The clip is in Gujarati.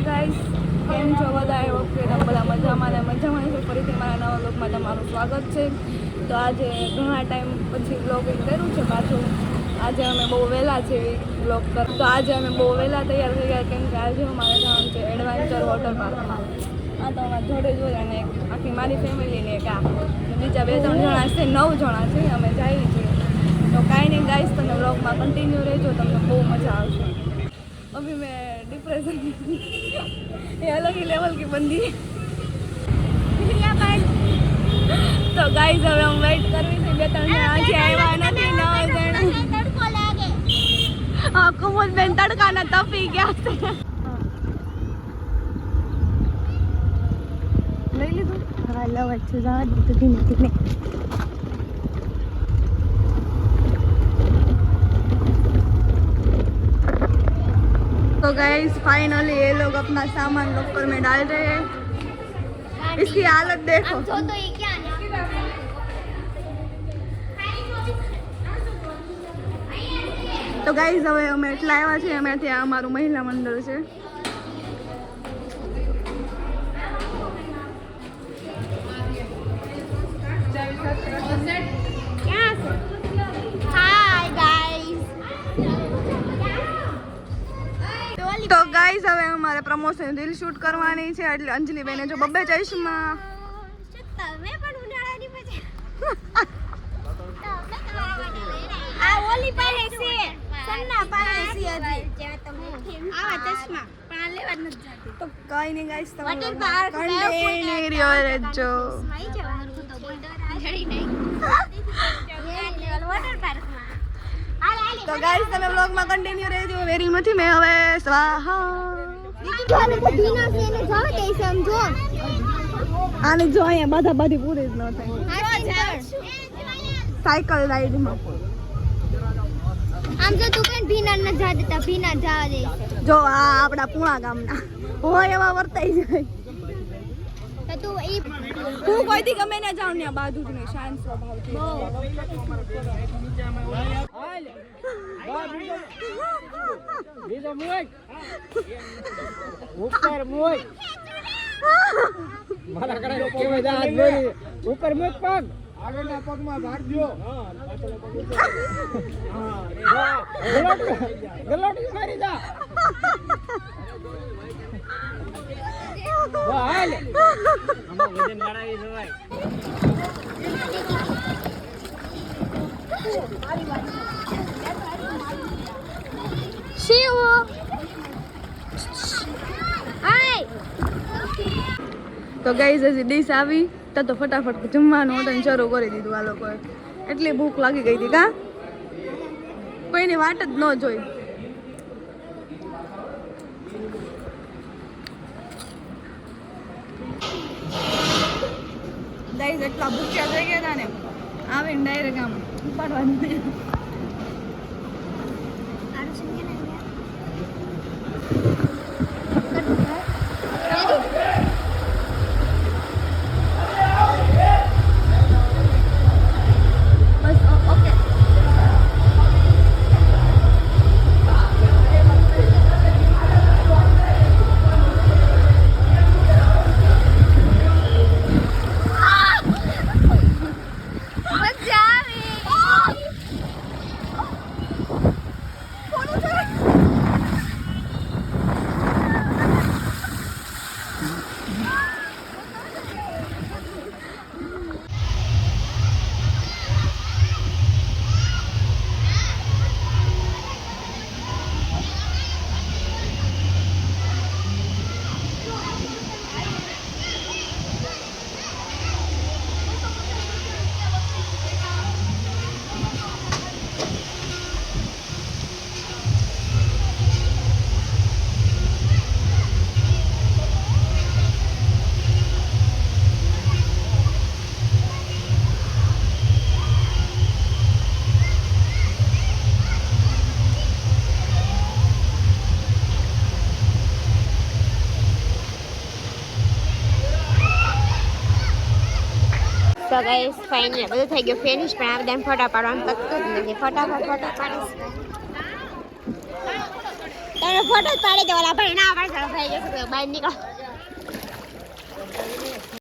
ગાઈસ, કેમ છો બધા? ઓકે, તમે બધા મજામાં છો. ફરીથી મારા નવા વ્લોગમાં તમારું સ્વાગત છે. તો આજે ઘણા ટાઈમ પછી વ્લોગિંગ કર્યું છે પાછું. આજે અમે બહુ વહેલા છે વ્લોગ કર. તો આજે અમે બહુ વહેલા તૈયાર થઈ ગયા, કેમ કે આજે અમારે જવાનું છે એડવેન્ચર વોટર પાર્કમાં. આ તો અમારા જોડે જોઈએ અને આખી મારી ફેમિલીને એક આ બીજા 2-3 જણા છે, 9 જણા છે. અમે જઈએ છીએ. તો કાંઈ નહીં ગાઈસ, તમે વ્લોગમાં કન્ટિન્યુ રહેજો, તમને બહુ મજા આવશે. अभी मैं डिप्रेशन ये अलग ही लेवल की बंदी तो गाइस હવે हम वेट करવી છે 2-3 જણા છે આવ્યા નથી 9 જણા તડકો લાગે હા કુમુદ બેન તડકાના તપી ગયા છે લઈ લીધું હા લવ છે જા તો ધીમે तो गाइस फाइनली ये लोग अपना सामान लॉकर में डाल रहे हैं. इसकी हालत देखो. तो गाइस હવે અમે એટલા આવ્યા છીએ, અમે ત્યાં અમારું મહિલા મંડળ છે. તો ગાઈઝ હવે અમારે પ્રમોશન રીલ શૂટ કરવાની છે, એટલે અંજલિ બેને જો બબ્બે ચશ્મા તમે પણ ઉનાળાની પછી આ ઓલી પાસે છે સન્ના પાસે છે હજી આવા ચશ્મા પણ આ લેવા જ નથી જાતી. તો કઈ નહીં ગાઈઝ, તમે વોટર પાર્ક કન્ટિન્યુ રહેજો. વોટર પાર્કમાં તો ગાઈસ તમે વ્લોગમાં કન્ટિન્યુ રહેજો. વેરીમાંથી મેં હવે સ્વાહા આને જો અહીંયા બધા બધી પૂરી જ ન થાય સાયકલ રાઈડમાં. આમ જો તું પણ ભીના ન જા દેતા, ભીના જવા દે. જો આ આપણા પૂણા ગામના હોય એવા વર્તાઈ જાય. તો તું ઈ હું કોઈથી ગમે ના જાઉં ને આ બાજુ જ નહીં, શાંત સ્વભાવ છે. મારા કડે કેવા જા દોરી ઉપર મુક પગ આગળના પગમાં ભાગ દયો. હા ગલોટી મારી જા. હાલ આમાં વજન વાળાવી જવાય. શિવ હાય તો ગાઈઝ હજી ડીશ આવી તો ફટાફટ જમવાનું હતું શરૂ કરી દીધું આ લોકોએ. એટલી ભૂખ લાગી ગઈ હતી કા કોઈની વાટ જ ન જોઈ. ગાઈઝ એટલા ભૂખ્યા થઈ ગયા હતા ને, આવીને ડાયરેક્ટ આમ ઉપાડવાની. તો ગાઈસ ફાઇનલી બધું થઈ ગયું ફિનિશ, પણ આ બધાને ફોટા પાડવાનું તકતું જ નથી. ફટાફટ ફોટા પાડીશ. તમે ફોટો જ પાડી દો, ઓલા ભાઈ ના પાડશો. થઈ જશે તો બહાર નીકળો